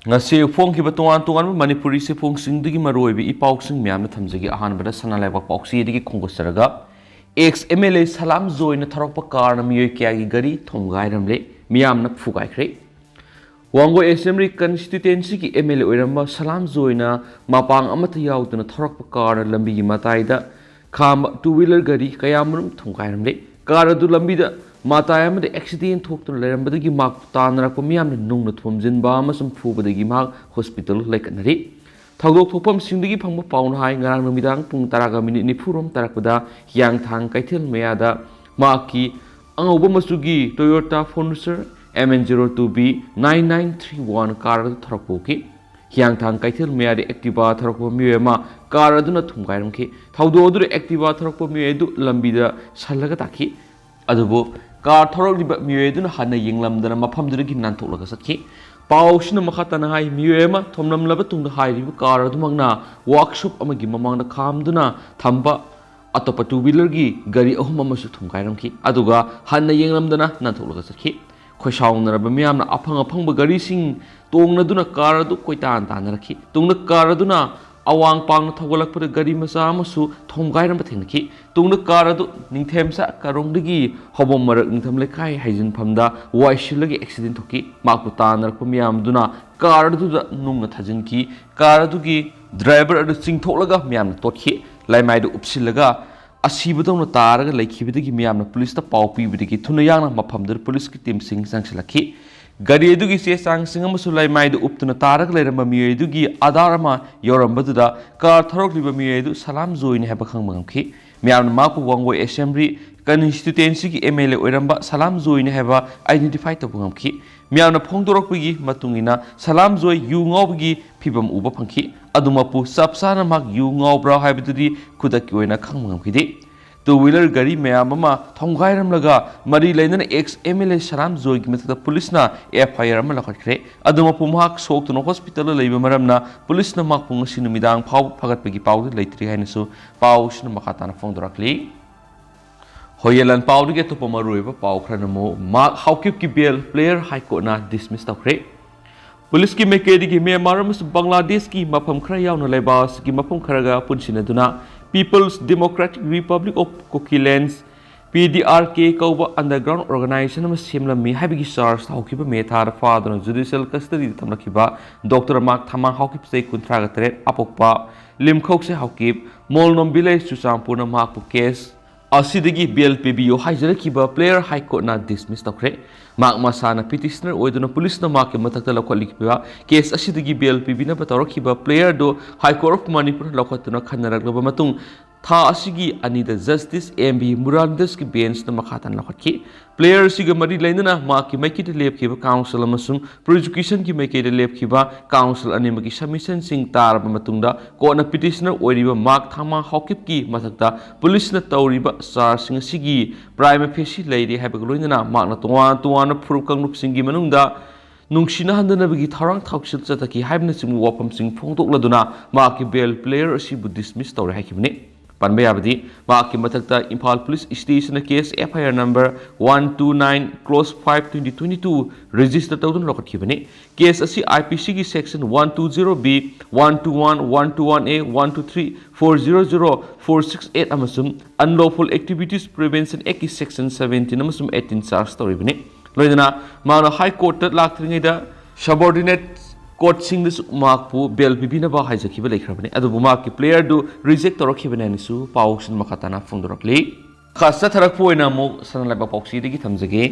ngasi phongkiba tongan tongan manipuri se phongsingdigi maroibi ipausing myamna thamjagi ahanbada sanalaiba pausidigi khongosaraga ex MLA Salam Joy na Thourakpa Car na miyoi kayagi Gari thomgairamle Miyamna Phugaikhre Wango Assembly constituency ki MLA oiramba Salam Joy na mapang amata yauduna Thourakpa Car na lambi gi mataida kham two-wheeler gari kayamrum thomgairamle car adu lambida Mataya amade accident thoktu lerambadagi mak tanrakpa miyamna nungna thomjinba amasum phubadagi mak hospital laikanari thagdok thopam singdagi phangba pauna hai ngarang numidang pung 10:40 rom tarakpada hiangthang kaithel meyada maki angauba masugi Toyota Fortuner MN02B 9931 car thrakpoki hiangthang kaithel meyadi Activa thrakpa miyema car aduna thumgairamki thagdo adur Activa thrakpa miyedu lambida sallaga taki adubo car thorok miyeduna hana yinglamdana mafamdagi nantholaga sakhi pausina makhatana hai miyema thomnamlaba tungda hairibu car adumangna workshop amagi mamangna khamduna thamba atopa two-wheeler gi gari ahum amasu thumgairamki aduga hana yinglamdana nantholaga sakhi khoisaunaraba miyamna aphangba gari sing tongnaduna car adu koitan tanaraki tungna car aduna awang pang thogalakpada gari macha amasu thomgairam thengki tungna car adu ningthemsa karongdagi hobom marak ningtham lekai haijin phamda waisilagi accident thoki makpu tanar pumyam duna car adu nungna thajinki car adu gi driver adu singtholaga miyam totki laimai du upsilaga asibadona taraga laikhibidagi miyamna police ta pau pibidagi thuna yang maphamdar police ki team sing sangsilaki Gari edugi se sang singam sulai mai du uptuna tarak leramba miyoi edugi adarama yorambadуда car thorok liba miyoi edu Salam Joy ne heba khangmangki miyamna maku wangoi assembly constituency ki MLA oiramba Salam Joy ne heba identify tabungamki miyamna phongdorokpigi matungina Salam Joy yu ngawbigi phibam uba phangki adumapu sapsana mak yu ngawbra haibidudi khudaki oina khangmangamkidi two-wheeler gari meyamama thomgairamlaga mari lainana ex MLA Salam Joy gi methada police na FIR ama lakhatkre aduma pumhak soktuna hospital leiba maramna police na makpung sinumidang phau phagatpagi pawdu leitri hainasu pawsna makhatana phongdorakli hoyelan pawdu ge topama roiba paw khranamo mak haukip ki bail player high court na dismiss tawkhre police ki mekedi gi me maramus Bangladesh ki mafam khra yauna lebas ki mafam kharaga punsinaduna People's Democratic Republic of Coquitlam's PDRK kauba underground organization ama semlami haibigi charge haukiba methar faduna judicial custody thamlakiba Dr. Mark Thamang haukip sei kunthraga tret apokpa limkhok se haukip molnom village chuchampurna makpu case asidagi BLPBO haijarakiba player high court na dismiss tawkhre mak masana petitioner oiduna police na mak matakta lakholikiba case asidagi BLPB na batawrakiba player do high court of Manipur lakhatuna khanaraglaba matung tha asigi anida justice MB Murandas ki bench na makhatan lakhatki player siga mari lainana mak ki maikita lepkiba council amasung prosecution ki maikita lepkiba council animagi submission sing tarba matungda kona petitioner oiriba mak thama hokip ki matakta police na tawriba charge sing sigi prime facie leiri habagloinana mak na tuan phurup kanglup singi manungda nungsina handanabagi tharang thaksil chataki haibna sing wapam sing phongdokladuna mak ki bail player asibu dismiss tawre hakibne Panbay abadi maki matakta Impal Police Station case FIR number 129/5/2022 register tawdun lokatkibani case asi IPC ki section 120B 121 121A 123 400 468 amasum unlawful activities prevention act ki section 17 amasum 18 charge tawribani loidana mana high court laktringaida subordinate court sing this mark pu bail bibina ba haijakiba lekhrabani adu mark ki player do reject torokhibani nisu pausin makhatana phungdorakli khasa tharak poina mo sanalaba pausi digi thamjage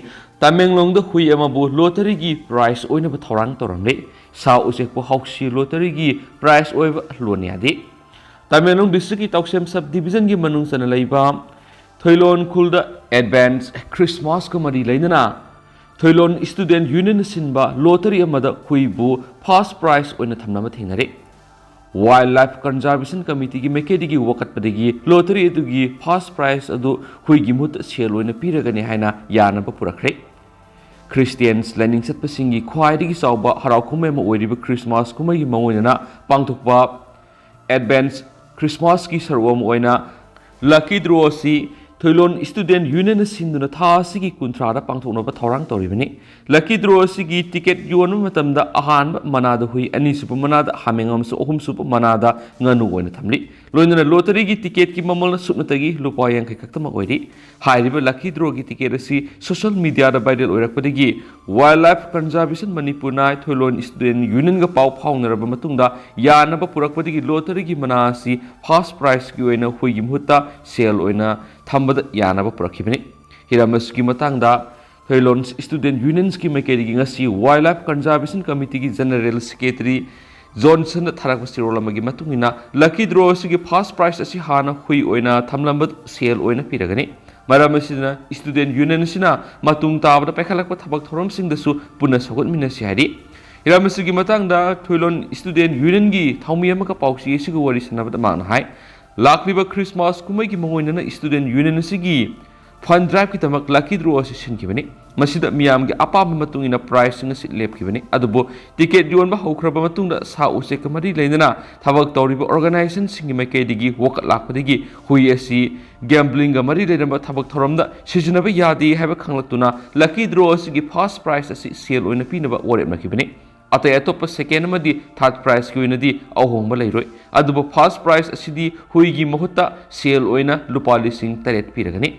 Tamenglong da hui ama bu lottery gi price oina ba thorang toramle sa usek po hauksi lottery gi price oiba loniadi Tamenglong district ki tauksem sub division gi manung sanalaiba Thoilon khulda advance Christmas ko mari lainana Thoilon Student Union sinba lottery amada huibu first prize oina thamnama thengnare Wildlife Conservation Committee gi mekedi gi wakat padegi lottery edugi first prize adu huigi mut sel oina piragani haina yana ba purakhre Christians learning set pasingi khwaidigi sauba harau khumai ma oiriba Christmas kumai gi mangoina pangthokpa advance Christmas ki sarwam oina lucky draw si Thoilon Student Union Sinduna Tha Sigi Kuntrada Pangtonova Thorang Toribini. Lucky draw Sigi ticket Yuanum da Ahan Manada Hui Ani Supermanada Hamingam Ohum Supermanada Nganu in Tamli. London lottery ticket ki Mamala Supnatagi Lupayan Kakatama Oidi. High River Lucky draw ticket si social media by the Orakpadigi. Wildlife Conservation Manipuna Thoilon Student Union Pau Pounder Matunda Yanaba Purakpadigi lottery Manasi fast price Guena Huimuta sale oina Thambada Yanaba Purakibini. Hiramaski Matanga Thoilon Student Unions ki Makegi Wildlife Conservation Committee General Secretary Johnson Tharakpasirolamaги matungina lucky draw sigi fast price asi hana hui oina thamlambat sale oina piragani maramasina student union sina matung tabada pekhalakpa thabak thorom sing dasu puna sagot minasi hari iramasigi matangda Thoilon student union gi thaumi amaka pausi sigi wari sanabada man hai lakliba Christmas kumai gi mangoina student union sigi fund drive ki tamak lucky draw asi sinkibani masida miyam gi apam matungina price nga sit lep kibani adubo ticket yon ba hokraba matungda sa use kamari leindana thabak tawriba organization singi makai digi wok lakpadigi hui asi gambling ga mari leidamba thabak thoramda sijunaba yadi haba khanglatuna lucky draw asi first prize asi sale oina pinaba warep nakibani atay atop second amadi third prize ki oina di ahongba leiroi adubo first prize asi di hui gi mohutta sale oina lupa lising taret piragani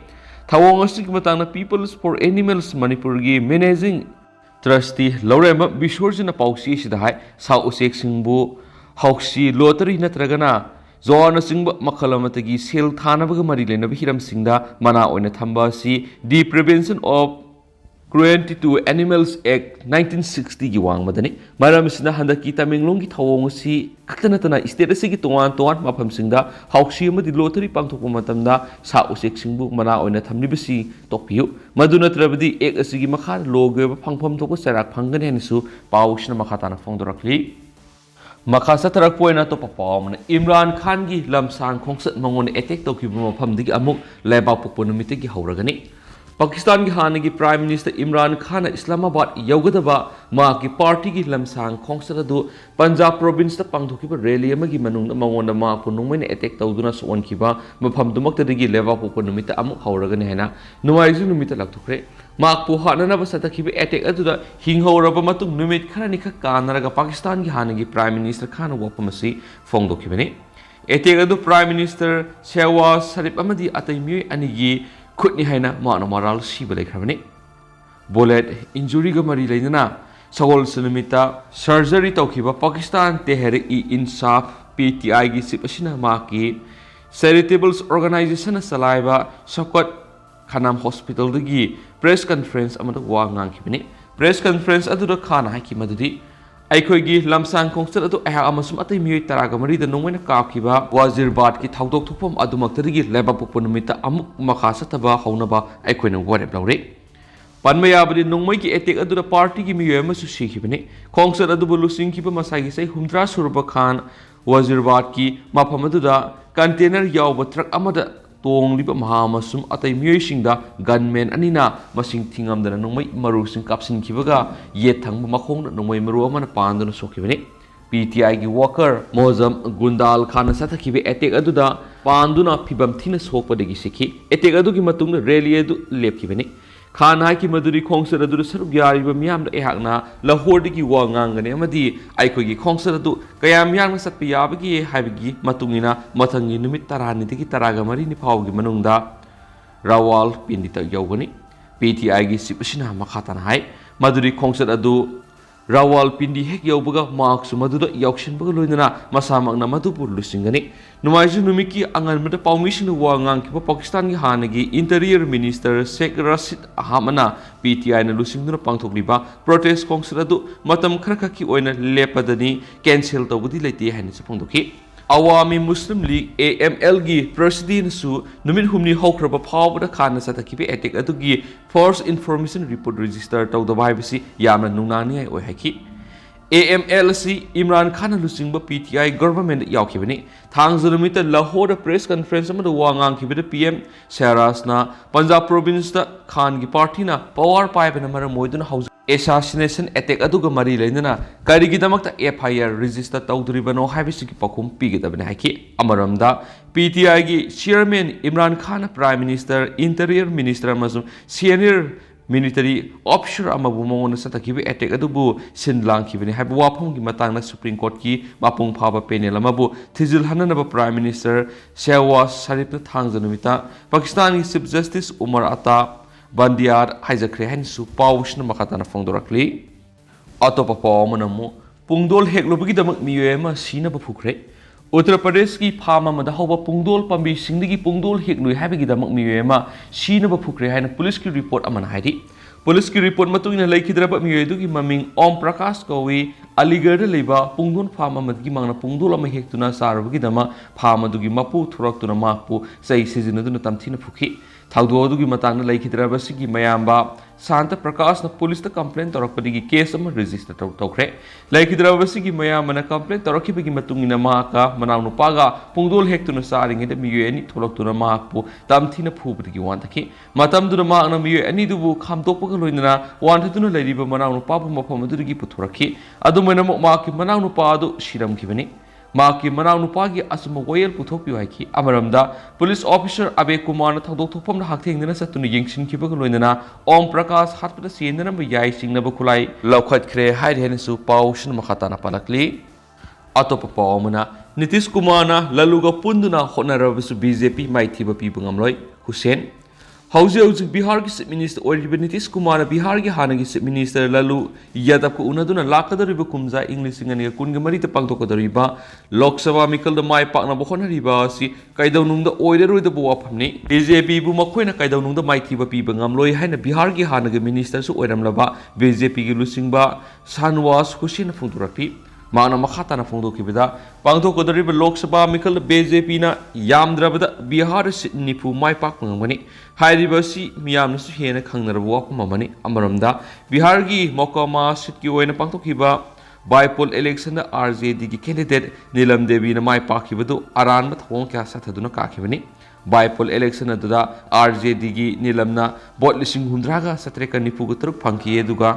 Thawong asik matang na Peoples for Animals Manipur gi managing trustee Laurema Bishorjina Pausi sidahai sa usek singbu hauksi lottery natragana zona singba makalamatagi sel thanabaga mari lena hiram singda mana oina thamba si the Prevention of Cruelty to Animals Act 1960 gi wang madani maram sina handaki Tamenglong gi thawong si kaktanatana state asigi tongan mafam singda hauksi amadi lottery pangthokpa matamda sa usek singbu mana oina thamlibasi tokpiu maduna trabadi ek asigi makha logoba phangpham thokpa sarak phangane henisu pawsna makhatana phongdorakli Makasa tarak poina to papawm Imran Khan gi lamsang khongsat mangon attack tokhiba mafam digi amuk leba pokponumite gi hauragani Pakistan ki hana ki Prime Minister Imran Khan Islamabad yogadaba ma ki party ki lamsang khongsara du Punjab province ta pangthokiba rally amagi manung mangona ma punungmen attack tawduna son kiba mafam dumakta digi leva popo numita amuk hauragani hena nuaizu numita lakthukre ma pu hana na basata kiba attack aduda hinghoraba matung numit kharani kha kanaraga Pakistan ki hana ki Prime Minister Khan wapamasi fongdokibani attack adu Prime Minister Shehbaz Sharif amadi atai miyoi anigi Kutni haina mana moral sibalai khabani bullet injury ga mari leina sagol sunumita surgery tawkiba Pakistan Tehreek-e-Insaf PTI gi sipasina ma ki Charitables Organization salaiba Shokot Khanam Hospital dagi press conference amada wa ngang khibani press conference adu khana hai ki madudi Aikoigi lamsang khongsat adu aha amasum atai miyoi taraga mari da nongmena kaapkiba Wazirabad ki thaudok thupam adumaktadagi leba poponumita amuk makhasa taba haunaba aikoina warep laure panmaya badi nongmai ki attack adu party ki miyoi amasu sikhibani khongsat adu lusing ki masagi sai humdra surba khan Wazirabad ki mafam adu da container yawba truck amada tongliba mahamasum atai miyoi singda gunmen anina masing thingamdana nongmai maru sing kapsin kibaga yet thangba makhong nongmai maru amana pandana sokibani PTI gi worker Mozam Gundal Khan sathakibe attack aduda panduna phibam thina sokpadagi sikhi attack adu gi matungna rally adu lepkibani Khan hai ki maduri khongsar adu saruk yariba miyamda ehakna Lahore digi wa ngangane amadi aikoi gi khongsar adu kayam yang satpi yabagi haibigi matungina mathangi numit tarani digi taraga mari ni phawgi manungda Rawal pindita yawgani PTI gi sipasina makhatana hai maduri khongsar adu Rawal pindi hek yawbaga marks maduda yakshin baga loinana masamagna madupur lusingani numaiju numiki angan mata permission wa ngang ki Pakistan gi hanagi interior minister Sheikh Rashid Ahmana PTI na lusingna pangthokliba protest kongsradu matam kharka ki oina lepadani cancel tawbudi leiti hani sapongdoki Awami Muslim League AML gi president su numit humni hokraba phawbada khana satakibe attack adugi false information report register tawdaba bisi yamna nungnani ai oi haki AML si Imran Khan lusingba PTI government yaukibani thangzurumita Lahore press conference amada wangang kibida PM Shehrasna Punjab province ta Khan gi party na power pipe na mara moiduna house assassination attack aduga mari leinana karigidamakta FIR register tawduribano haibisigi pakhum pigidabane haiki amaramda PTI gi chairman Imran Khan prime minister interior minister amazung senior military officer amabu mongona satakibi attack adubu sinlang kibani haibu wapong gi matangna supreme court ki mapung phaba panel amabu thizil hananaba prime minister Shehbaz Sharif na thangjanumita Pakistan gi chief justice Umar Ata Bandiar Phugaikhre hain su pawshna makhatana phongdorakli atopa pawmanamu pungdol heklobigi damak miyoi sinaba phugre Uttar Pradesh ki phama mada hoba pungdol pambi singdigi pungdol heklui haibigi damak miyoi sinaba phugre haina police ki report amana haidi police ki report matungina laikhidraba miyoi dugi maming Om Prakash kawi Aligarh leiba pungdol phama madgi mangna pungdol ama hektuna sarabagi dama phama dugi mapu thurak tuna makpu sai sijinaduna tamthina phukhi Thaudu matang laikhidraba sigi mayamba Santa Prakash na police ta complaint torakpadigi case ama register tokre laikhidraba sigi mayamana complaint torakibigi matungina maka manaw nupaga pungdol hektuna saringe de miyoi ani tholoktuna makpu tamthina phubdigi wanthaki matamduna makna miyoi ani dubu khamtokpaga loinana wanthaduna leiriba manaw nupabu maphamadurigi puthorakhi adumena maki manaw nupa adu shiramkhibani Maki manaw nupagi asuma wayel puthokpi haiki amaramda police officer Abe Kumar na thangdok thokpam na hakthengna satuna yengshin kibaga loinana Om Prakash hatpada sendana ba yai singnaba khulai Phugaikhre haidhen su pawshin makhatana palakli atopa pawmana Nitish Kumar na laluga punduna honarabasu BJP maithiba pibangamloi Hussein Hauzi Bihar ki Chief Minister Oiriba Nitish Kumar Bihar ki hanagi Chief Minister Lalu Yadav ko unaduna lakadariba kumja English ngani kunga marita pangtokadariba Lok Sabha mikal da mai pakna bokhonariba si kaidawnungda oireroida bo waphamni BJP bu makhoina kaidawnungda maithiba piba ngamloi haina Bihar ki hanagi minister su oiramlaba BJP ki lusingba Sanwas Hussein phungdurakpi Mana makhatana phongdokibida pangtokadariba Lok Sabha mikal BJP na yamdrabada Bihar nipu mai pak ngani Hairibasi Miyamna su hena khangnarbu wapamani amaramda Bihar gi mokama sitki oina pangtokhiba bypoll election da RJD gi candidate Nilam Devi na mai pakhibadu aran ma thong kya sathaduna kakhibani bypoll election da RJD gi Nilamna vote lising 100 ga 17 ka nipu ga 3 phangki eduga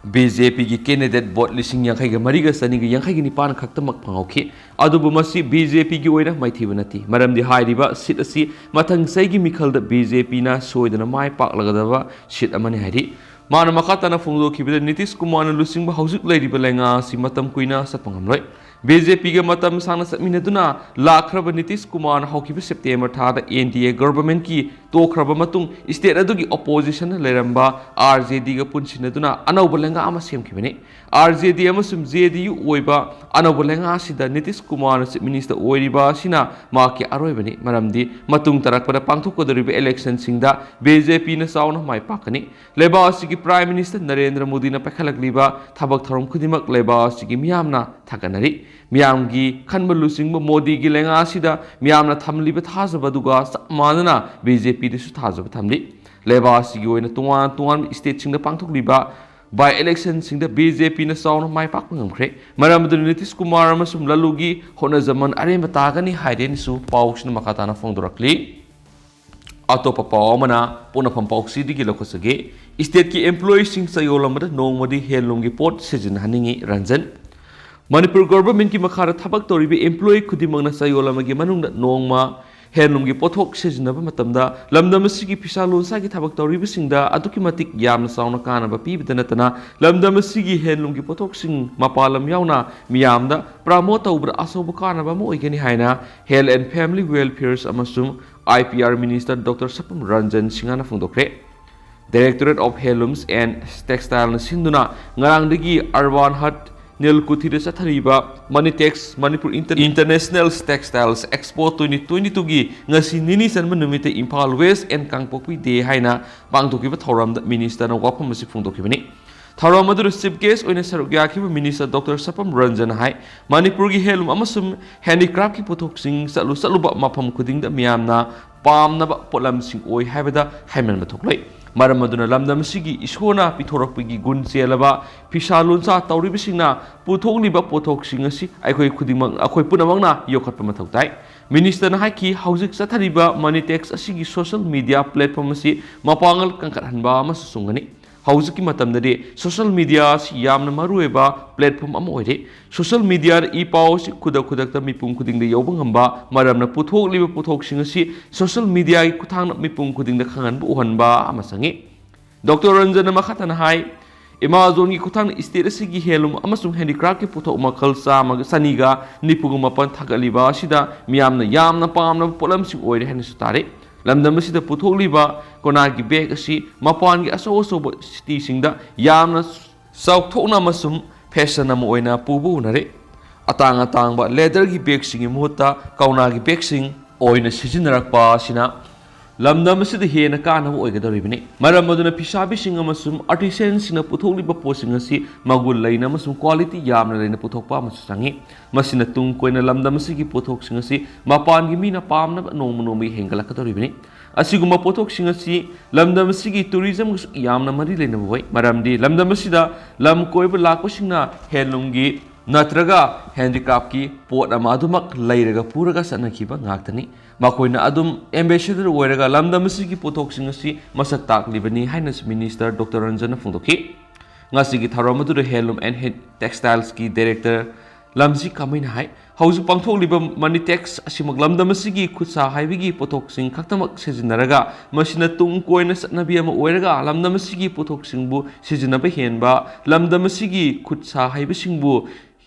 BJP ki candidate vote lising yang khaiga mariga sani ga yang khaiga nipan khaktamak phangokhi adubu masi BJP ki oina maithiba nati maramdi hairiba sit asi mathang saigi mikhal da BJP na soidana mai pak lagadaba sit amani hairi mana makhatana phungdokibida Nitish Kumar na lusingba hausik leiriba lenga si matam kuina satpangamloi BJP ga matam sangna satminaduna lakhraba Nitish Kumar na haukiba September thada NDA government ki tokhraba matung state adugi opposition leramba RJD ga punsinaduna anauba lenga ama semkhibani RJD amasum JDU oiba anauba lenga sida Nitish Kumar na Chief Minister oiriba sina maki aroibani maramdi matung tarakpada pangthokodoriba election singda BJP na sauna mai pakani leba asigi Prime Minister Narendra Modi na pakhalagliba thabak thorom khudimak leba asigi miyamna thakanari miyamgi khanba lusingba Modi gi lenga sida miyamna thamliba thajaba duga manana BJP de su thajaba thamli leba asigi oina tungan state singda pangthokliba by election singda BJP na sauna mai pak ngamkhre maramdu Nitish Kumar amasum lalugi hona zaman aremba tagani haiden su pawsna makatana phongdorakli atopa pawmana punafam pawsi digi lokhosage state ki employees sing sayolamada nongmadi helungi pot sejin haningi Ranjan Manipur government ki makhara thabak toribi employee khudimangna sayolamagi manungda nongma helumgi pothok sejinaba matamda lamdam asigi pisalon sagi thabak toribi singda aduki matik yamna sauna kana ba pibidana tana lamdam asigi helumgi pothok sing mapalam yauna miyamda promote ubra asobu kana ba mo igani haina Health and Family Welfare amasum IPR Minister Dr. Sapam Ranjan Singana phungdokre Directorate of Heirlooms and Textile Sinduna ngarangdagi Urban Hut Nilkuthira sathariba Manitex Manipur International Textiles Expo 2022 gi ngasi nini sanma numite Imphal West and Kangpokpi Day haina pangthokiba thoram da minister na wapam masi phungdokibani thoram adu chief guest oina sarugya khiba minister Dr. Sapam Ranjan hai Manipur gi helum amasum handicraft ki pothok sing saluba mafam khuding da miyamna pamna ba polam sing oi haibada haiman bathoklai Maramaduna lamdam sigi isona pithorakpigi gun chelaba pisalunsa tauribisingna puthokliba pothok singasi aikoi khudimang akoi punamangna yokhatpa mathau tai minister na haiki haujik sathariba Manitex asigi social media platform asi mapangal kangkathanba ama sungani ꯍꯧꯖꯤꯛꯀꯤ ꯃꯇꯝꯗꯗꯤ social media ꯑꯁꯤ ꯌꯥꯝꯅ ꯃꯔꯨꯑꯣꯏꯕ platform ꯑꯃ ꯑꯣꯏꯔꯦ social ꯃꯤꯗꯤꯌꯥꯗ ꯄꯥꯎ ꯑꯁꯤ ꯈꯨꯗꯛꯇ ꯃꯤꯄꯨꯝ ꯈꯨꯗꯤꯡꯗ ꯌꯧꯕ ꯉꯝꯕ ꯃꯔꯝꯅ ꯄꯨꯊꯣꯛꯂꯤꯕ ꯄꯣꯠꯊꯣꯛꯁꯤꯡ ꯑꯁꯤ ꯁꯣꯁꯤꯌꯦꯜ ꯃꯤꯗꯤꯌꯥꯒꯤ ꯈꯨꯠꯊꯥꯡꯗ ꯃꯤꯄꯨꯝ ꯈꯨꯗꯤꯡꯗ ꯈꯪꯍꯟꯕ ꯎꯍꯟꯕ ꯑꯃ ꯆꯪꯉꯤ ꯗꯣꯛꯇꯔ ꯔꯟꯖꯟꯅ ꯃꯈꯥ ꯇꯥꯅ ꯍꯥꯏ Amazonꯒꯤ ꯈꯨꯠꯊꯥꯡꯗ ꯁ꯭ꯇꯦꯠ ꯑꯁꯤꯒꯤ ꯍꯦꯟꯂꯨꯝ ꯑꯃꯁꯨꯡ ꯍꯦꯟꯗꯤꯀ꯭ꯔꯥꯐꯀꯤ ꯄꯣꯠꯊꯣꯛ ꯃꯈꯜ 194 ꯊꯥꯒꯠꯂꯤꯕ ꯑꯁꯤꯗ ꯃꯤꯌꯥꯝꯅ ꯌꯥꯝꯅ ꯄꯥꯝꯅꯕ ꯄꯣꯠꯂꯝꯁꯤꯡ ꯑꯣꯏꯔꯦ ꯍꯥꯏꯅꯁꯨ ꯇꯥꯔꯦ ꯂꯝꯗꯝ ꯑꯁꯤꯗ ꯄꯨꯊꯣꯛꯂꯤꯕ ꯀꯣꯅꯥꯒꯤ ꯕꯦꯒ ꯑꯁꯤ ꯃꯄꯥꯟꯒꯤ ꯑꯆꯧꯕ ꯁꯤꯇꯤꯁꯤꯡꯗ ꯌꯥꯝꯅ ꯆꯥꯎꯊꯣꯛꯅ ꯑꯃꯁꯨꯡ ꯐꯦꯁꯟ ꯑꯃ ꯑꯣꯏꯅ ꯄꯨꯕ ꯎꯅꯔꯦ ꯑꯇꯥꯡꯕ ꯂꯦꯗꯔꯒꯤ ꯕꯦꯒꯁꯤꯡꯒꯤ ꯃꯍꯨꯠꯇ ꯀꯧꯅꯥꯒꯤ ꯕꯦꯒꯁꯤꯡ ꯑꯣꯏꯅ ꯁꯤꯖꯤꯟꯅꯔꯛꯄ ꯑꯁꯤꯅ ꯂꯝꯗꯝ ꯑꯁꯤꯗ ꯍꯦꯟꯅ ꯀꯥꯟꯅꯕ ꯑꯣꯏꯒꯗꯧꯔꯤꯕꯅꯤ ꯃꯔꯝ ꯑꯗꯨꯅ ꯐꯤꯁꯥꯕꯤꯁꯤꯡ ꯑꯃꯁꯨꯡ ꯑꯥꯔꯇꯤꯁꯥꯟꯁꯤꯡꯅ ꯄꯨꯊꯣꯛꯂꯤꯕ ꯄꯣꯠꯁꯤꯡ ꯑꯁꯤ ꯃꯒꯨꯟ ꯂꯩꯅ ꯑꯃꯁꯨꯡ ꯀ꯭ꯋꯥꯂꯤꯇꯤ ꯌꯥꯝꯅ ꯂꯩꯅ ꯄꯨꯊꯣꯛꯄ ꯑꯃꯁꯨ ꯆꯪꯉꯤ ꯃꯁꯤꯅ ꯇꯨꯡ ꯀꯣꯏꯅ ꯂꯝꯗꯝ ꯑꯁꯤꯒꯤ ꯄꯣꯠꯊꯣꯛꯁꯤꯡ ꯑꯁꯤ ꯃꯄꯥꯟꯒꯤ ꯃꯤꯅ ꯄꯥꯝꯅꯕ ꯅꯣꯡꯃꯒꯤ ꯍꯦꯟꯒꯠꯂꯛꯀꯗꯧꯔꯤꯕꯅꯤ ꯑꯁꯤꯒꯨꯝꯕ ꯄꯣꯠꯊꯣꯛꯁꯤꯡ ꯑꯁꯤ ꯂꯝꯗꯝ ꯑꯁꯤꯒꯤ ꯇꯨꯔꯤꯖꯝꯒꯁꯨ ꯌꯥꯝꯅ ꯃꯔꯤ ꯂꯩꯅꯕ ꯑꯣꯏ ꯃꯔꯝꯗꯤ ꯂꯝꯗꯝ ꯑꯁꯤꯗ ꯂꯝ ꯀꯣꯏꯕ ꯂꯥꯛꯄꯁꯤꯡꯅ ꯍꯦꯟꯂꯨꯝꯒꯤ ꯅꯠꯇ꯭ꯔꯒ ꯍꯦꯟꯗꯤꯀ꯭ꯔꯥꯐꯀꯤ ꯄꯣꯠ ꯑꯃ ꯑꯗꯨꯃꯛ ꯂꯩꯔꯒ ꯄꯨꯔꯒ ꯆꯠꯅꯈꯤꯕ ꯉꯥꯛꯇꯅꯤ ꯃꯈꯣꯏꯅ ꯑꯗꯨꯝ ꯑꯦꯝꯕꯦꯁꯦꯗꯔ ꯑꯣꯏꯔꯒ ꯂꯝꯗꯝ ꯑꯁꯤꯒꯤ ꯄꯣꯠꯊꯣꯛꯁꯤꯡ ꯑꯁꯤ ꯃꯁꯛ ꯇꯥꯛꯂꯤꯕꯅꯤ ꯍꯥꯏꯅꯁꯨ ꯃꯤꯅꯤꯁꯇꯔ ꯗꯣꯛꯇꯔ ꯔꯟꯖꯟꯅ ꯐꯣꯡꯗꯣꯛꯈꯤ ꯉꯁꯤꯒꯤ ꯊꯧꯔꯝ ꯑꯗꯨꯗ ꯍꯦꯟꯂꯨꯝ ꯑꯦꯟ ꯇꯦꯛꯁꯇꯥꯏꯜꯁꯀꯤ ꯗꯥꯏꯔꯦꯛꯇꯔ ꯂꯝꯖꯤ ꯀꯥꯃꯩꯅ ꯍꯥꯏ ꯍꯧꯖꯤꯛ ꯄꯥꯡꯊꯣꯛꯂꯤꯕ ꯃꯅꯤꯇꯦꯛꯁ ꯑꯁꯤꯃꯛ ꯂꯝꯗꯝ ꯑꯁꯤꯒꯤ ꯈꯨꯠꯁꯥ ꯍꯩꯕꯒꯤ ꯄꯣꯠꯊꯣꯛꯁꯤꯡ ꯈꯛꯇꯃꯛ ꯁꯤꯖꯤꯟꯅꯔꯒ ꯃꯁꯤꯅ ꯇꯨꯡ ꯀꯣꯏꯅ ꯆꯠꯅꯕꯤ ꯑꯃ ꯑꯣꯏꯔꯒ ꯂꯝꯗꯝ ꯑꯁꯤꯒꯤ ꯄꯣꯠꯊꯣꯛꯁꯤꯡꯕꯨ ꯁꯤꯖꯤꯟꯅꯕ ꯍꯦꯟꯕ ꯂꯝꯗꯝ ꯑꯁꯤꯒꯤ ꯈꯨꯠꯁꯥ ꯍꯩꯕꯁꯤꯡꯕꯨ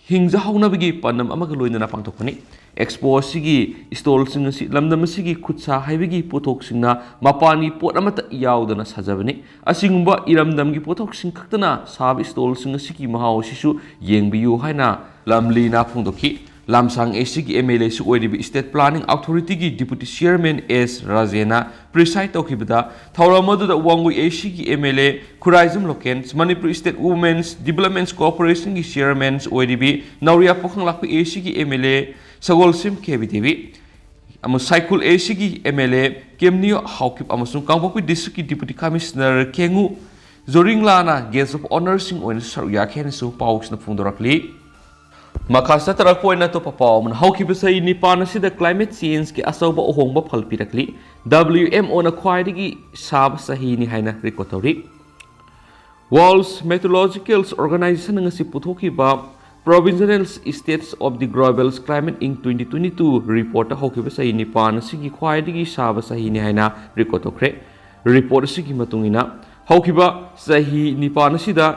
ꯍꯤꯡꯖꯍꯧꯅꯕꯒꯤ ꯄꯥꯟꯗꯝ ꯑꯃꯒ ꯂꯣꯏꯅꯅ ꯄꯥꯡꯊꯣꯛꯄꯅꯤ ꯑꯦꯛꯁꯄꯣ ꯑꯁꯤꯒꯤ ꯁ꯭ꯇꯣꯜꯁꯤꯡ ꯑꯁꯤ ꯂꯝꯗꯝ ꯑꯁꯤꯒꯤ ꯈꯨꯠꯁꯥ ꯍꯩꯕꯒꯤ ꯄꯣꯠꯊꯣꯛꯁꯤꯡꯅ ꯃꯄꯥꯟꯒꯤ ꯄꯣꯠ ꯑꯃꯠꯇ ꯌꯥꯎꯗꯅ ꯁꯥꯖꯕꯅꯤ ꯑꯁꯤꯒꯨꯝꯕ ꯏꯔꯝꯗꯝꯒꯤ ꯄꯣꯠꯊꯣꯛꯁꯤꯡ ꯈꯛꯇꯅ ꯁꯥꯕ ꯁ꯭ꯇꯣꯜꯁꯤꯡ ꯑꯁꯤꯒꯤ ꯃꯍꯥꯎ ꯑꯁꯤꯁꯨ ꯌꯦꯡꯕꯤꯌꯨ ꯍꯥꯏꯅ ꯂꯝꯂꯤꯅ ꯐꯣꯡꯗꯣꯛꯈꯤ ꯂꯝꯁꯥꯡ ꯑꯦꯁꯤꯒꯤ MLA ꯁꯨ ꯑꯣꯏꯔꯤꯕ ꯁ꯭ꯇꯦꯠ ꯄ꯭ꯂꯥꯅꯤꯡ ꯑꯣꯊꯣꯔꯤꯇꯤꯒꯤ ꯗꯤꯄꯨꯇꯤ ꯆꯤꯌꯔꯃꯦꯟ ꯑꯦꯁ ꯔꯥꯖꯦꯅ ꯄ꯭ꯔꯤꯁꯥꯏꯗ ꯇꯧꯈꯤꯕꯗ ꯊꯧꯔꯝ ꯑꯗꯨꯗ ꯋꯥꯡꯒꯣꯏ ꯑꯦꯁꯤꯒꯤ MLA ꯈꯨꯔꯥꯏꯖꯝ ꯂꯣꯀꯦꯟꯁ ꯃꯅꯤꯄꯨꯔ ꯁ꯭ꯇꯦꯠ ꯋꯨꯃꯦꯟꯁ ꯗꯤꯕꯦꯂꯞꯃꯦꯟꯠ ꯀꯣꯑꯣꯄꯔꯦꯁꯟꯒꯤ ꯆꯤꯌꯔꯃꯦꯟ ꯑꯣꯏꯔꯤꯕꯤ ꯅꯧꯔꯤꯌꯥ ꯄꯥꯈꯪꯂꯥꯛꯄ ꯑꯦꯁꯤꯒꯤ MLA ꯁꯒꯣꯜꯁꯤꯝ ꯀꯦꯕꯤꯗꯦꯕꯤ ꯑꯃꯁꯨꯡ ꯁꯥꯏꯈꯨꯜ ꯑꯦꯁꯤꯒꯤ MLA ꯀꯦꯝꯅꯤꯌꯣ ꯍꯥꯎꯀꯤꯞ ꯑꯃꯁꯨꯡ ꯀꯥꯡꯄꯣꯛꯄꯤ ꯗꯤꯁꯇ꯭ꯔꯤꯛꯀꯤ ꯗꯤꯄꯨꯇꯤ ꯀꯃꯤꯁꯅꯔ ꯀꯦꯡꯉꯨ ꯖꯣꯔꯤꯡꯂꯥꯅ ꯒꯦꯁ ꯑꯣꯐ ꯑꯣꯅꯔꯁꯤꯡ ꯑꯣꯏꯅ ꯁꯔꯨꯛ ꯌꯥꯈꯤ ꯍꯥꯏꯅꯁꯨ ꯄꯥꯎꯁꯤꯡꯅ ꯐꯣꯡꯗꯣꯔꯛꯂꯤ ꯃꯈꯥ ꯆꯠꯊꯔꯛꯄ ꯑꯣꯏꯅ ꯑꯇꯣꯞꯄ ꯄꯥꯎ ꯑꯃꯅ ꯍꯧꯈꯤꯕ ꯆꯍꯤ 9 ꯑꯁꯤꯗ ꯀ꯭ꯂꯥꯏꯃꯦꯠ ꯆꯦꯟꯖꯀꯤ ꯑꯆꯧꯕ ꯑꯍꯣꯡꯕ ꯐꯜ ꯄꯤꯔꯛꯂꯤ WMOꯅ ꯈ꯭ꯋꯥꯏꯗꯒꯤ ꯁꯥꯕ ꯆꯍꯤꯅꯤ ꯍꯥꯏꯅ ꯔꯦꯀꯣꯔꯗ ꯇꯧꯔꯤ ꯋꯥꯔꯜꯗ ꯃꯦꯇ꯭ꯔꯣꯂꯣꯖꯤꯀꯦꯜ ꯑꯣꯔꯒꯅꯥꯏꯖꯦꯁꯟꯅ ꯉꯁꯤ ꯄꯨꯊꯣꯛꯈꯤꯕ Provincial States of the Global Climate in 2022 ꯔꯤꯄꯣꯔꯠꯇ ꯍꯧꯈꯤꯕ ꯆꯍꯤ 9 ꯑꯁꯤꯒꯤ ꯈ꯭ꯋꯥꯏꯗꯒꯤ ꯁꯥꯕ ꯆꯍꯤꯅꯤ ꯍꯥꯏꯅ ꯔꯦꯀꯣꯔꯗ ꯇꯧꯈ꯭ꯔꯦ ꯔꯤꯄꯣꯔꯠ ꯑꯁꯤꯒꯤ ꯃꯇꯨꯡꯏꯟꯅ ꯍꯧꯈꯤꯕ ꯆꯍꯤ 9 ꯑꯁꯤꯗ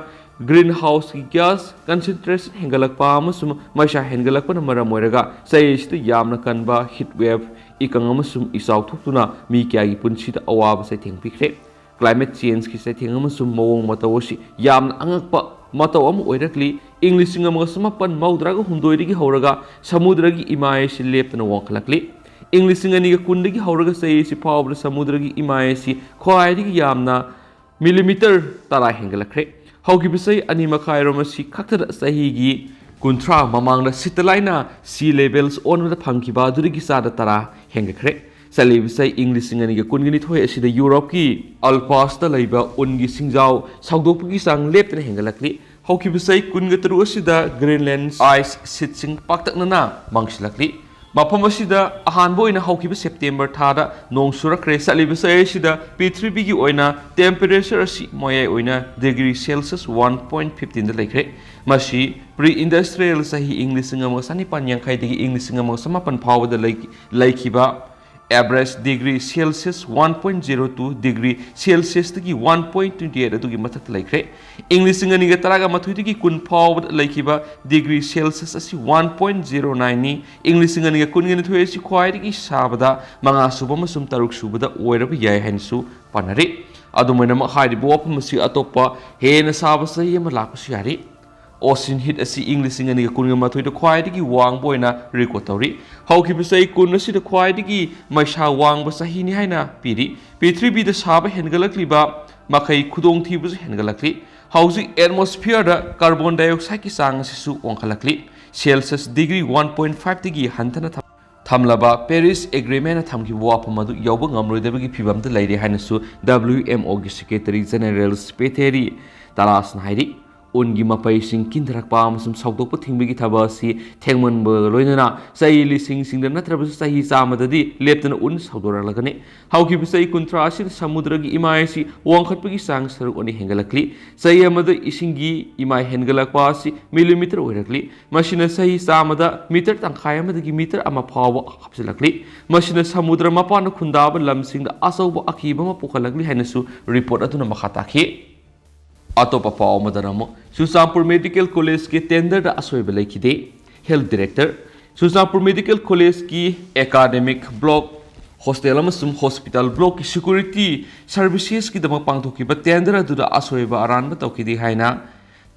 ग्रीन हाउस की गैस कंसंट्रेशन हेंगलक्पा अमसुम मैसा हेंगलक्पना मरम ओइरगा चैसिद यामना कनबा हीट वेव इकंग अमसुम इसाउ थोक्तुना मी क्यागी पुनसिदा अवाब सैथेंग पिख्रे क्लाइमेट चेंज की सैथेंग अमसुम मवोंग मतवसी यामना अंगकपा मतव अम ओइरकली इंग्लिशिंग अमगसमपन मौद्रागा हुंदोइदगी हौरगा समुद्रगी इमायसि लेपतना वंखलकली इंग्लिशिंग अनिगा कुंदगी हौरगा चैसि फावबदा समुद्रगी इमायसि ख्वाइदगी यामना मिलीमीटर तरा हेंगलक्रे हौकिब चही 2.5 असी खक्तदा चहीगी 30 ममांगदा सितलाइना सी लेवल्स ओनबदा फंखिबा दुरिगी चादा तरा हेंगखरे चलीब चही इंग्लिशिंग अनिगा कुनगनी थोय असिदा यूरोप की अल्पासदा लैबा उनगी सिंजाव साउदोपगी चांग लेपतना हेंगलक्ली हौकिब चही 23 असिदा ग्रीनलैंड आइस शीटसिंग पाक्तकनना मांगसिलक्ली मफम असिदा अहानबो ओइना हौकिब सेप्टेम्बर थादा नोंग सुरखरे चलीब चही असिदा पृथ्वीगी ओइना टेम्परेचर असि मोये ओइना डिग्री सेल्सियस 1.15 दा लैखरे मसी प्री इंडस्ट्रियल चही इंग्लिशिंग अमग सनिपान यांखाइदगी इंग्लिशिंग अमग समापन फावदा लैखिबा average degree Celsius 1.02 degree Celsius तगी 1.28 अदुगी मथक लैखरे इंग्लिशिंग अनिगा तरागा मथुइदगी कुन फावदा लैखिबा डिग्री सेल्सियस असि 1.09 नि इंग्लिशिंग अनिगा कुनगनि थोय असि ख्वाइदगी साबदा मंगा सुबा मसुम तरुक सुबदा ओइरबा याय हाइनसु पानरे अदुमैनम हाइदिबो वफम असि अतोप्पा हेना साबा सही अमा लापसु यारि ओसिन हिट असि इंग्लिशिंग अनिगा कुनगा मथुइदा ख्वाइदगी वांगबो ओइना रेकॉर्ड तौरी हौकिब चही 10 असिदा ख्वाइदगी मैसा वांगबा चहीनि हाइना पिरि पृथ्वीबिदा साबा हेनगलक्लिबा मखै खुदोंग थिबुसु हेनगलक्लि हौजिक एटमॉस्फेयर कार्बन डाइऑक्साइड की चांग असिसु ओंखलक्लि सेल्सियस डिग्री 1.5 तगी हंथना थमलबा पेरिस एग्रीमेंट थमखिबा वाफम अदु यौबा ngamroidabagi phibamda leire hainasu WMO gi secretary general Speteri Talasna hairi ungi mapaising kindarakpa amasum saudokpa thingbi thabasi thengmanba loinana sai lising singda natrabasu sahi chamadadi leptana un saudoralagani hauki sai kuntra asin samudragi imai si wangkhatpagi sang saruk oni hengalakli sai amada isingi imai hengalakpa si millimeter oirakli machine sahi chamada meter tangkhai amadagi meter ama phawa hapsilakli machine samudra mapana khundaba lamsingda asauba akhiba ma pukhalakli hainasu report aduna makhataki Atopa pau madaramo Susampur Medical College के tender असोइब लेखिदे health director Susapur medical college की academic block hostel अमसुम hospital block की security services की दमक पांगथोकिबा tender अदुदा असोइब अरानबा तौकिदि हाइना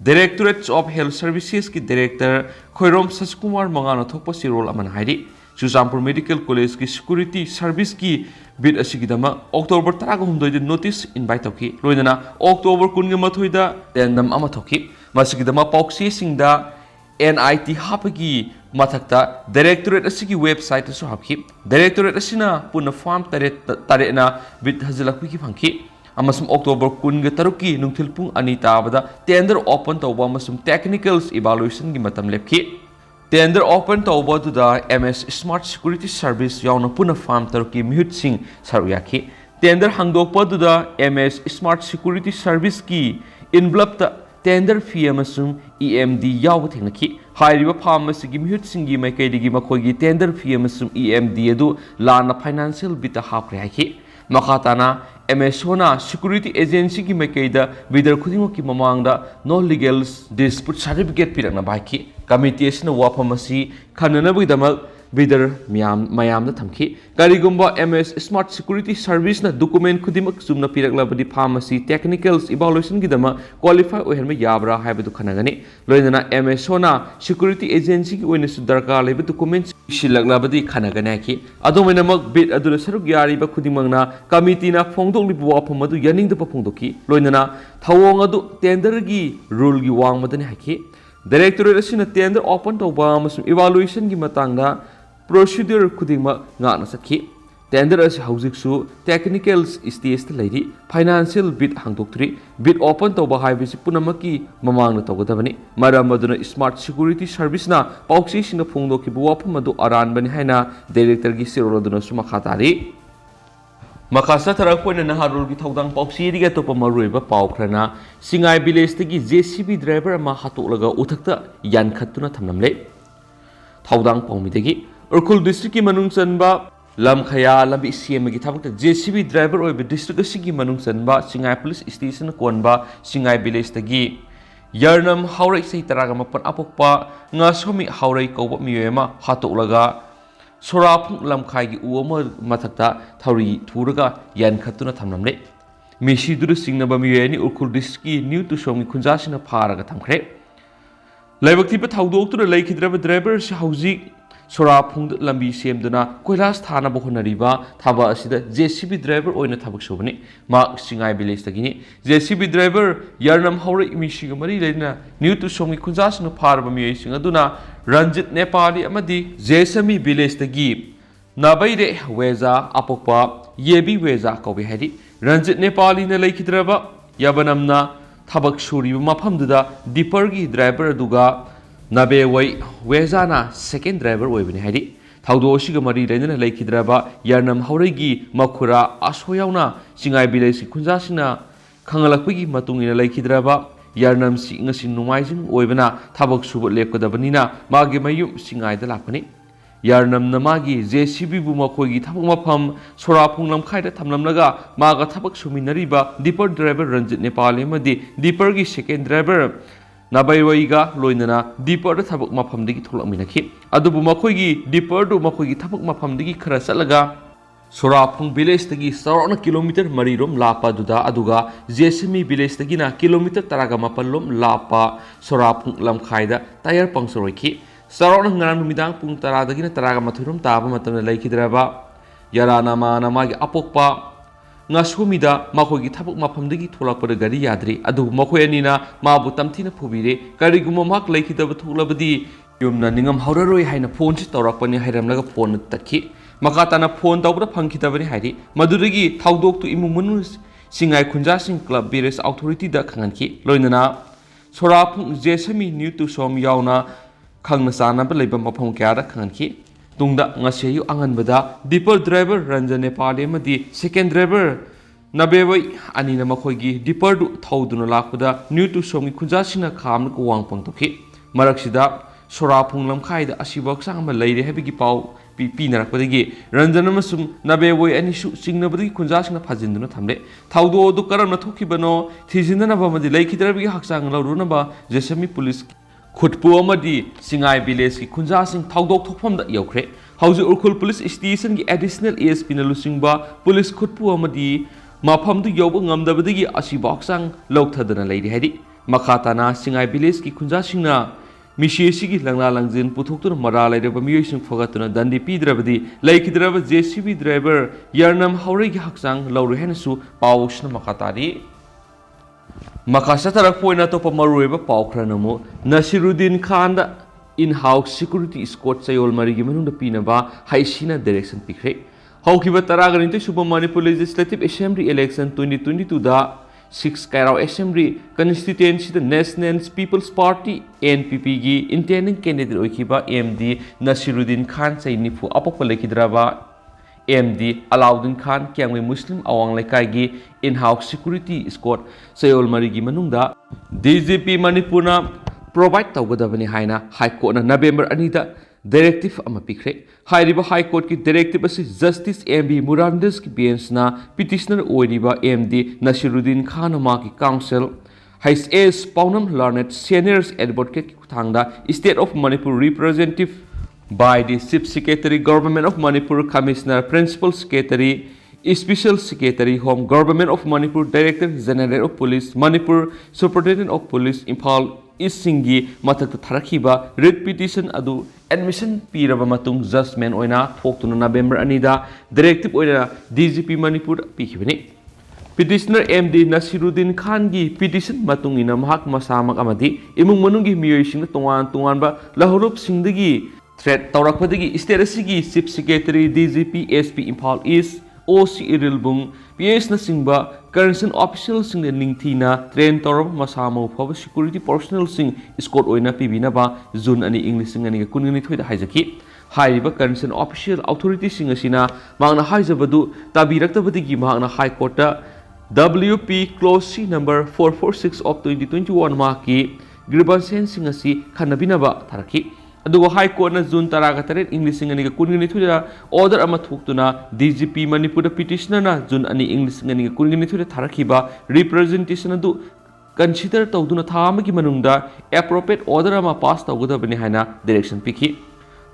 डायरेक्टरेट ऑफ हेल्थ सर्विसेस की डायरेक्टर खोइरोम सचकुमार मंगानो थोकपा सिरोल अमन हाइदि सुसापुर मेडिकल कॉलेज की सिक्योरिटी सर्विस की बिट असिगिदमा अक्टोबर 13 नोटिस इनवाइट तौकी लोइदना अक्टोबर 19 टेंडम अमा थौकी मसिगिदमा पॉक्सी सिंगदा NIT हापगी मथक्ता डायरेक्टरेट असिगी वेबसाइट असु हापकी डायरेक्टरेट असिना पुना फॉर्म तारेना बिट हजलकपी फंकी अमसुम अक्टोबर 13 की नुंगथिल पुंग अनि ताबदा टेंडर ओपन तौबा अमसुम टेक्निकल्स इवैल्यूएशन की मतम लेपकी टेंडर ओपन तौबदुदा MS स्मार्ट सिक्योरिटी सर्विस यावना पुना फॉर्म तरुकी मिहुत सिंह सरयाखी टेंडर हंगदोकपदुदा MS स्मार्ट सिक्योरिटी सर्विस की इनवलप टेंडर फी अमसुम EMD याव थेंगनखी हाइरिबा फार्म असिगी मिहुत सिंगी मैकैदिगी मखोगी टेंडर फी अमसुम EMD अदु लाना फाइनेंशियल बिता हापरे हाइखी मखाताना MSOना सिक्योरिटी एजेंसी की मैकैदा बिदर खुदिमो की ममांगदा नो लीगल डिस्प्यूट सर्टिफिकेट पिरकना बाइकी कमिटी असिना वाफम असि खननबगिदमक बिदर मयामदा थमखी करिगुम्बा MS स्मार्ट सिक्योरिटी सर्विस ना डॉक्यूमेंट खुदिमक सुमना पिरकलाबदी फार्म असि टेक्निकल्स इवैल्यूएशन गिदमा क्वालिफाई ओहनबा याबरा हाइबदु खनगनी लोइदना MSOना सिक्योरिटी एजेंसी की ओइनसु दरकार लेबा डॉक्यूमेंट सिलगलाबदी खनगने की अदोमेनमक बिद अदुर सरुक यारिबा खुदिमंगना कमिटीना फोंगदोकलिबा वाफम अदु यानिंगदबा फोंदोकी लोइदना थवोंग अदु टेंडर की रूल की वांगमदने हाकी डायरेक्टरेट असिना टेंडर ओपन तौबा अमसुम इवैल्यूएशन की मतंगदा प्रोसीड्यूर खुदिंगमा गाना सखी टेंडर अस हौजिकसु टेक्निकल स्टेज त लैरि फाइनेंशियल बिट हांगदोक्तरि बिट ओपन तौबा हाइबिसि पुनमकी ममांगना तौगदबनि मरम अदुना स्मार्ट सिक्योरिटी सर्विसना पॉक्सीसिना फोंदोकिबु वाफम अदु अरानबनि हाइना डायरेक्टर की सिरोल अदुना सुमखातारि मखासा थरकपोइना नहारुल की थौदांग पॉक्सी दिगे तोपा मरुइबा पावखरना सिंगाई विलेज तगी JCB ड्राइवर अमा हातोलगा उथक्ता यानखत्तुना थमनमले थौदांग पौमिदगी उरखुल डिस्ट्रिक्ट की मनुंग चनबा लमखया लंबी सेमगी थबक JCB driver ओइबे district असिगी मनुंग चनबा सिंगाई police station कोनबा सिंगाई village तगी यरनम हाउरै सही तरागा मपन अपोकपा ngasomi हाउरै कौबा मियोयमा हातोलगा सोराफुं लमखाई की उमा मथक्ता थौरी थुरगा यानखत्तुना थमनमले मिसिदुर सिंगनबा मियोयनी उरखुल डिस्ट्रिक्ट की न्यू तुसोंगी खुंजासिना फारगा थमखरे लाइबक्तिबा थौदोक्तुना लैखिद्रबा ड्राइवर से हौजिक सोराफुंग लंबी सेमदुना कोइलास थानाबा होनरिबा थाबा असिदा JCB ड्राइवर ओइना थबक सुबनी मा सिंगाई विलेज तगिनी JCB ड्राइवर यरनम हौरे मिसिग मरी लेना न्यू तुसोंगी खुंजासिना फारबा मियोयसिंग अदुना रंजित नेपाली अमदी जेसमी विलेज तगी नाबैरे वेजा अपोकपा येबी वेजा कौबे हाइदि रंजित नेपाली न लैखिद्रबा याबनमना थबक सुरिबा मफमदुदा दीपर की ड्राइवर अदुगा नबे वै वेजाना सेकेंड ड्राइवर ओइबनि हाइदि थौदोसिग मरी लेना लैखिद्रबा यरनम हौरैगी मखुरा आसोयावना सिंगाई विलेज खुंजासिना खंगलकपगी मतुंगिना लैखिद्रबा यरनम सिंगसि नुमाइजिंग ओइबना थबक सुब लेपकदबनिना मागे मयुम सिंगाइदा लाकनि यरनम नमागी JCB बु मखोगी थबक मफम सोराफुंग लमखाइदा थमलमलगा मागा थबक सुमिनरिबा दीपर ड्राइवर रंजित नेपाली मदि दीपर की सेकेंड ड्राइवर नाबाइवैगा लोइनना दीपर थबक मफमदगी थोलकमिनखि अदुबु मखोगी दीपर दु मखोगी थबक मफमदगी खरा चलगा सोराफुंग विलेज तगी सौरना किलोमीटर मरीरोम लापा दुदा अदुगा JCB विलेज तगिना किलोमीटर तरागा मपल्लोम लापा सोराफुंग लमखाइदा टायर पंक्चर होइखि सौरना ngana numitang pung tara dagina taraga mathurum taba matamna laikidraba yarana mana magi apokpa ngasumida makogi thapuk maphamdagi tholakpada gari yadri adu makoi anina mabu tamthina phubire kariguma mak laikidaba thulabadi yumna ningam hauraroi haina phone si tawrakpani hairamlaga phone takhi makatana phone tawbra phangkhidabani hairi madurigi thaudok tu imu munu singai khunja sing club bires authority da khanganki loinana Sorapung Jesami new to som yauna Kangnasana Belaba Mapong Kara Kanki. Tungda Ngasayu Anganbada, Dipper driver Ranjane Pademadi, second driver Nabeway Anina Makogi, Dipper Tauduna Lakuda, new to Somi Kujasina Kam Kuang Pontoki, Maraksida, Sorapung Lamkai, Ashibok Samba lady Happy Pau, Pina Kodigi, Ranjanamasum, Nabeway and issue Signabri Kujasina Pazinduna Tamle, Taudo Dukaram Tokibano, Tizinanaba, the Lake Drabi Haksang Runaba, Jesami Police. Khutpu amadi Singai village ki khunja sing thaudok thokpham da yokre hauju urkhul police station ki additional ASP na lusingba police khutpu amadi mafam du yoba ngamdabadagi asibak sang lokthadana leidi haidi makhatana Singai village ki khunja singna mishesi ki langla langjin puthoktur mara lairaba miyoi sing fogatuna dandi pidrabadi laikidraba JCB driver yarnam haure ki haksang lawru henasu pawsna makhatari Makasa tarak po na to pamarueba paukranamu Nasiruddin Khan da in-house security escort sa yol marigi manung da pinaba haisina direction pikre. Haukiba taragan ito Subang Manipur Legislative Assembly Election 2022 da 6 Kairao Assembly constituency the National People's Party NPP gi intending candidate oikiba MD Nasiruddin Khan sa inifu apopalakidraba MD Alauddin Khan Kyangwe Muslim Awang Laikai in-house security escort Sayol Marigi Manungda DGP Manipurna provide tawgadabani haina High Court na November anida directive ama pikre hairiba High Court ki directive asi Justice MB Murandas ki bench na petitioner oiriba MD Nasiruddin Khan ma ki council Hais S Paunam Learned Seniors Advocate ki kuthangda State of Manipur representative by the Chief Secretary Government of Manipur Commissioner Principal Secretary Special Secretary Home Government of Manipur Director General of Police Manipur Superintendent of Police Imphal East Singi Mathakta Tharakiba writ petition adu admission piraba matung judgment oina thoktuna November anida directive oina DGP Manipur pikibani Petitioner MD Nasiruddin Khan gi petition matungina mahak masamak amadi imung manunggi miyoi singna tongan ba lahorup singdagi threat Thourakpa state asigi Chief Secretary DGP SP Imphal East OC Irilbung PS na singba current official sing ningthina train torab masamo phaba security personnel sing escort oina pibina ba June ani English sing ani kunini thoida haijaki hairiba current official authority sing asina mangna haijabadu tabiraktabadigi mangna High Court WP clause C number 446 of 2021 maki grievance sing asi khanabina ba tharaki adugo High Court na June taragataret English ngani kuningni thuida order ama thuktuna DGP Manipur petitioner na June ani English ngani kuningni thuida tharakiba representation adu consider tawduna thama gi manungda appropriate order ama pass tawgudabani haina direction piki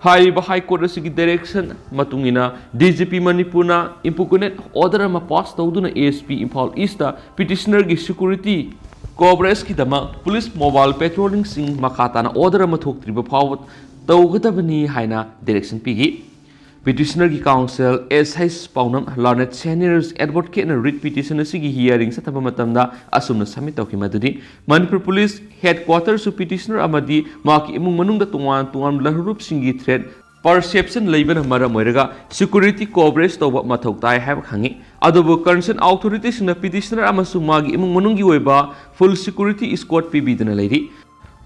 haiba High Court asigi direction matungina DGP Manipur na impugnate order ama pass tawduna ASP Imphal East da petitioner gi security Cobras ki dama police mobile patrolling sing makata na order ama thoktriba phawat tawgadabani haina direction pigi petitioner ki council SH Paunam Learned Seniors Advocate na writ petition asigi hearing sa thaba matamda asumna submit tawki madudi Manipur Police Headquarters su petitioner amadi maki imung manungda tungan lahurup singi threat perception leibana maram oiraga security coverage tawba mathok tai have khangi adobo concerned authorities na petitioner amasu magi imung manungi oiba full security escort pibiduna leiri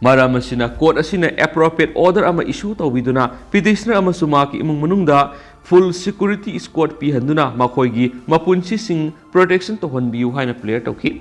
maram asina court asina appropriate order ama issue tawbiduna petitioner amasu magi imung manungda full security escort pi handuna makoigi mapunsi sing protection to honbiu haina player tawki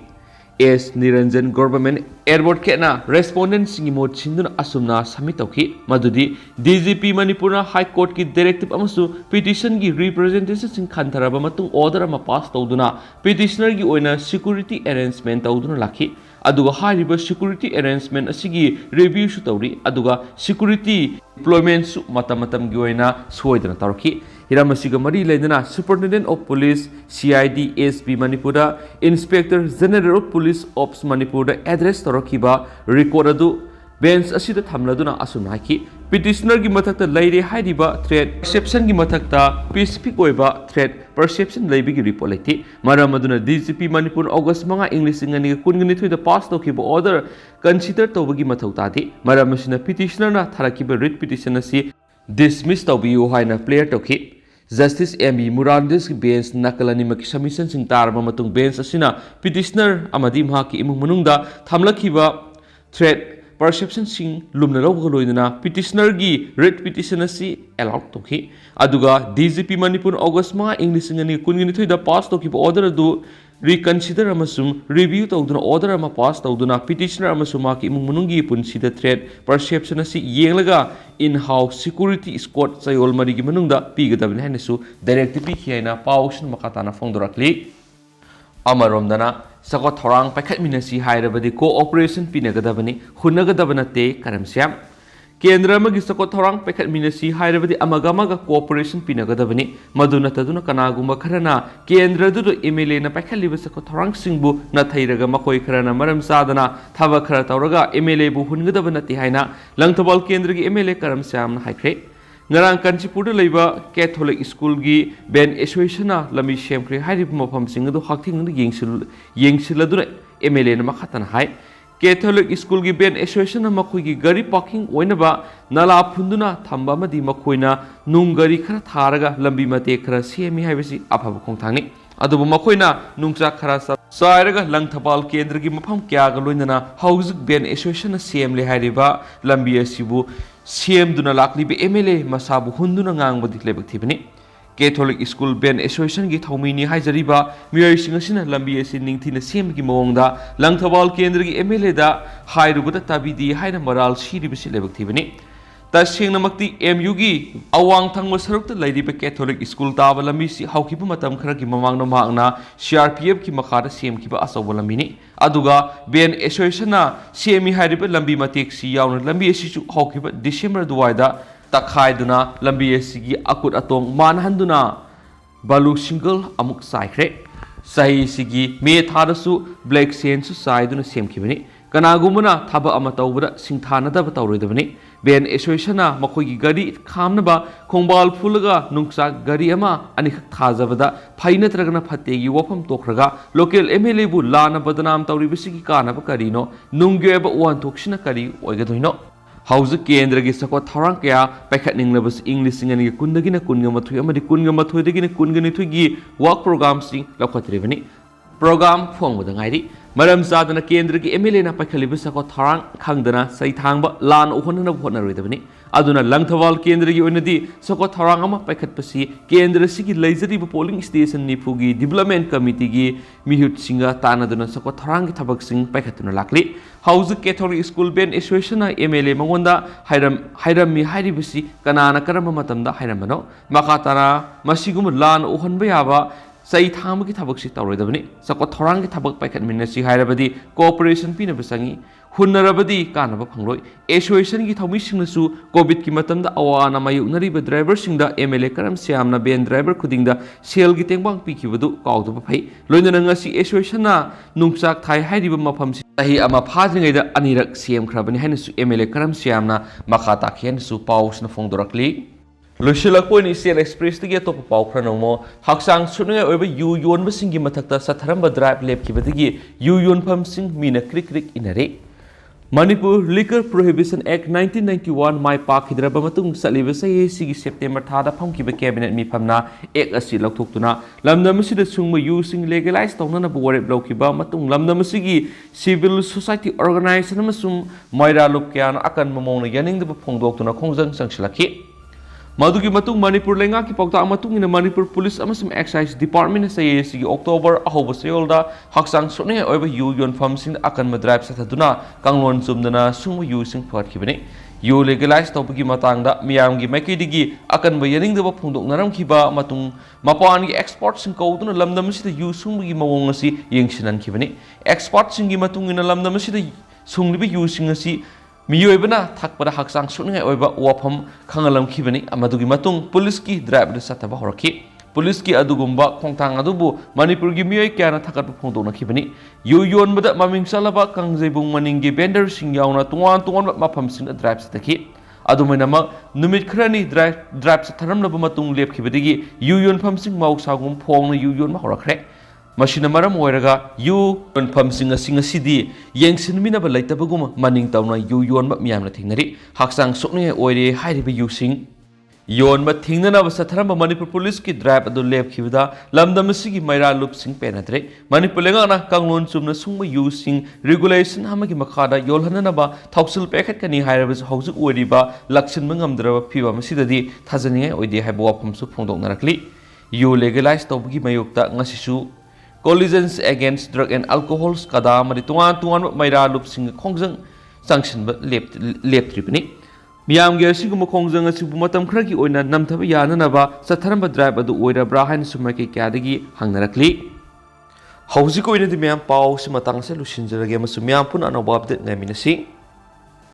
S Niranjan Government Advocate na respondent singi mod sinduna asumna submit tawki madudi DGP Manipur na High Court ki directive amasu petition gi representation sing khantaraba matung order ama pass tawduna petitioner gi oina security arrangement tawduna lakhi aduga hariba security arrangement asigi review su tawri aduga security deployment su matamatam gi oina soidana tawki Hiramasiga Mari Laidana Superintendent of Police CID SP Manipur Inspector General of Police Ops Manipur address Thorokiba recordadu bench asida thamladuna asunaki petitioner gi mathakta leire haidiba threat perception gi mathakta specific oiba threat perception leibigi report laiti maramaduna DGP Manipur August manga English ngani kungni thoi the pass tokiba order consider tawbagi mathauta di maramasina petitioner na tharakiba writ petition asi dismiss tawbiu haina player toki Justice MB Murandas bench nakalani maki submission sing tarba matung bench asina petitioner amadi mahaki imung manungda thamlakiba threat perception sing lumna lawga loidana petitioner gi writ petition asi allowed tokhi aduga DGP Manipur August ma English ngani kungi thoi da pass toki order adu reconsider amasum review tawduna order ama pass tawduna petitioner amasum ma ki imung munungi punsi da threat perception asi yenglaga in house security squad sayol mari gi manungda pigadabne hanesu directive pi khiaina pawshin makatana phongdorakli amaromdana sakot thorang pakhat minasi hairabadi cooperation pinagadabani hunagadabana te karamsyam kendra magi sakot thorang pakhat minasi hairabadi amagamaga cooperation pinagadabani maduna taduna kanaguma kharana kendra du MLA na pakhaliba sakot thorang singbu na thairaga makoi kharana maram sadana thaba khara tawraga MLA bu hungadabana te haina langthobal kendra gi MLA karamsyam na haikre ngarang Kanchipur leiba Catholic School gi Ben Association na lami shemkre hairib mafam singa do hakthing na yengsiladura MLA na makhatana hai Catholic School gi Ben Association na makoi gi gari parking oinaba nala phunduna thamba madi makoina nung gari khara tharaga lambi mate khara semi haibasi afaba khongthangni adubu makoina nungcha khara sairaga langthapal kendra gi mafam kya ga loinana hauzik Ben Association na CMLA hairiba lambi asibu CM duna lakli be MLA masabu hunduna ngangbadi lebak thibani Catholic School Ben Association gi thomini haijariba miyoi singasina lambi asi ningthina CM gi mawongda langthawal kendra gi MLA da hairubada tabidi haina maral siribasi lebak thibani tasengnamakti MU gi awang thangma sarukta lairiba Catholic School taba lambi si haukiba matam khara gi mamangna maangna CRPF ki makhara CM ki ba asawa lamini aduga Ben Association na CM hairiba lambi matek si yauna lambi asi chu haukiba December duwaida takhaiduna lambi asi gi akut atong manhanduna balu single amuk saikhre sahi sigi me thadasu black sen su saiduna semkhibani kanagumuna thaba ama tawbada singthanadaba tawroidabani Ben Association na makoigi gari khamnaba khongbal phulaga nungsa gari ama anikhak thajabada phaina tragana phategi wafam tokraga local MLA bu lana badnam tawribasigi kana ba karino nungyeba wan thoksina kari oigadoino hauza kendra gi sakwa thorang kya pakhat ninglabas English ngani kundagina kunga mathui amadi kunga mathoi dagina kunga nithoi gi work program sing lakhatribani program phongboda ngairi maram sadana kendra gi MLA na pakhaliba sakwa thorang khangdana sai thangba lan uhonna hotnaroidabani aduna langthawal kendra gi onadi sakwa thorang ama pakhatpasi kendra sigi leizariba polling station ni phugi development committee gi mihut singa tanaduna sakwa thorang gi thabak sing pakhatuna lakli hauzu Catholic School Ben Association na MLA mangonda hairam mi hairibasi kanana karamba matamda hairamano makatana masigum lan uhonba yaba sai thang ki thabak si tawroidabani sakwa thorang ki thabak paikhat minasi hairabadi cooperation pina basangi hunnarabadi kanaba phangroi association gi thomi singnasu covid ki matamda awana mayuknariba driver singda MLA karam siamna ben driver khudingda sel gi tengbang pikibadu kawdu phai loinana ngasi association na nungsak thai hairiba mafam si tahi ama phajringaida anirak CM khrabani hainasu MLA karam siamna makata khiansu pausna phongdorakli Lushilakponi CN Express tigi atop pau khranongmo haksang sununga oiba yu yon basingi mathakta satharamba drive lab kibadigi yu yon pham sing mina krik krik inare Manipur Liquor Prohibition Act 1991 mai pak hidraba matung saliba sai sigi September thada phamkiba cabinet mi phamna ek asi lokthokuna lamdam asida sungma yu sing legalize tawna na warep lokhiba matung lamdam asigi civil society organization amasum moira lupkyan akan mamongna yaningda phongdoktuna khongjang sangsilakhi Madugi matung Manipur lenga ki pokta matung ina Manipur Police amasum Excise Department sa sigi October ahoba sayolda haksang sone oiba yu yon pham sing akan madraib sathaduna kanglon sumdana sumu yu sing phatkibani yu legalize tawpagi matangda miyamgi maikidigi akan bayaning daba phungdok naram khiba matung mapan gi export sing kauduna lamdam sida yu sumgi mawong asi yengsinan khibani export singi matung ina lamdam sida sunglibi yu sing asi miyoi thakpada haksang sungai oiba wafam khangalam khibani amadugi matung police ki driver sataba horaki police ki adugumba khongthang adubu Manipur gi miyoi kyana thakat phongdona khibani yu yon bada maming salaba kangjeibung maningi vendor sing yauna tungan mafam sing drive sataki adumainama numit khrani drive satharamnaba matung lep khibadigi yu yon pham sing mauk sagum phongna yu yon ma horakre Masina maram oiraga yu yon pham singa sidi yengsinminaba laitabaguma maning tawna yu yon ba miyamna thingnari haksang sokne oire hairiba yu sing ꯌꯣꯟꯕ ꯊꯤꯡꯅꯅꯕ ꯆꯠꯊꯔꯝꯕ ꯃꯅꯤꯄꯨꯔ ꯄꯨꯂꯤꯁꯀꯤ drive ꯑꯗꯨ ꯂꯦꯞꯈꯤꯕꯗ ꯂꯝꯗꯝ ꯑꯁꯤꯒꯤ ꯃꯩꯔꯥ ꯂꯨꯞꯁꯤꯡ ꯄꯦꯟꯅꯗ꯭ꯔꯦ ꯃꯅꯤꯄꯨꯔ ꯂꯩꯉꯥꯛꯅ ꯀꯥꯡꯂꯣꯟ ꯆꯨꯝꯅ ꯁꯨꯡꯕ ꯌꯨꯁꯤꯡ regulation ꯑꯃꯒꯤ ꯃꯈꯥꯗ ꯌꯣꯜꯍꯟꯅꯅꯕ ꯊꯧꯁꯤꯜ ꯄꯥꯏꯈꯠꯀꯅꯤ ꯍꯥꯏꯔꯕꯁꯨ ꯍꯧꯖꯤꯛ ꯑꯣꯏꯔꯤꯕ ꯂꯥꯛꯁꯤꯟꯕ ꯉꯝꯗ꯭ꯔꯕ ꯐꯤꯕꯝ ꯑꯁꯤꯗꯗꯤ ꯊꯥꯖꯅꯤꯡꯉꯥꯏ ꯑꯣꯏꯗꯦ ꯍꯥꯏꯕ ꯋꯥꯐꯝꯁꯨ ꯐꯣꯡꯗꯣꯛꯅꯔꯛꯂꯤ ꯌꯨ ꯂꯦꯒꯦꯂꯥꯏꯖ ꯇꯧꯕꯒꯤ ꯃꯥꯌꯣꯛꯇ ꯉꯁꯤꯁꯨ ꯀꯣꯂꯤꯖꯟꯁ ꯑꯦꯒꯦꯟꯁ ꯗ꯭ꯔꯒ ꯑꯦꯟड ꯑꯜꯀꯣꯍꯣꯜ ꯀꯗꯥ ꯑꯃꯗꯤ ꯇꯣꯉꯥꯟ ꯇꯣꯉꯥꯟꯕ ꯃꯩꯔꯥ ꯂꯨꯞꯁꯤꯡꯒ ꯈꯣꯡꯖꯪ ꯆꯪꯁꯤꯟꯕ ꯂꯦꯞꯇ꯭ꯔꯤꯕꯅꯤ ꯃꯤꯌꯥꯝꯒꯤ ꯑꯁꯤꯒꯨꯝꯕ ꯈꯣꯡꯖꯪ ꯑꯁꯤꯕꯨ ꯃꯇꯝ ꯈꯔꯒꯤ ꯑꯣꯏꯅ ꯅꯝꯊꯕ ꯌꯥꯅꯅꯕ ꯆꯠꯊꯔꯝꯕ ꯗ꯭ꯔꯥꯏꯕ ꯑꯗꯨ ꯑꯣꯏꯔꯕ꯭ꯔꯥ ꯍꯥꯏꯅꯁꯨ ꯃꯥꯏꯀꯩ ꯀꯌꯥꯗꯒꯤ ꯍꯪꯅꯔꯛꯂꯤ ꯍꯧꯖꯤꯛ ꯑꯣꯏꯅꯗꯤ ꯃꯌꯥꯝ ꯄꯥꯎ ꯑꯁꯤ ꯃꯇꯥꯡ ꯑꯁꯤ ꯂꯣꯏꯁꯤꯟꯖꯔꯒꯦ ꯑꯃꯁꯨꯡ ꯃꯌꯥꯝ ꯄꯨꯟꯅ ꯑꯅꯧꯕ ꯑꯞꯗꯦꯠ ꯉꯥꯏꯃꯤꯟꯅꯁꯤ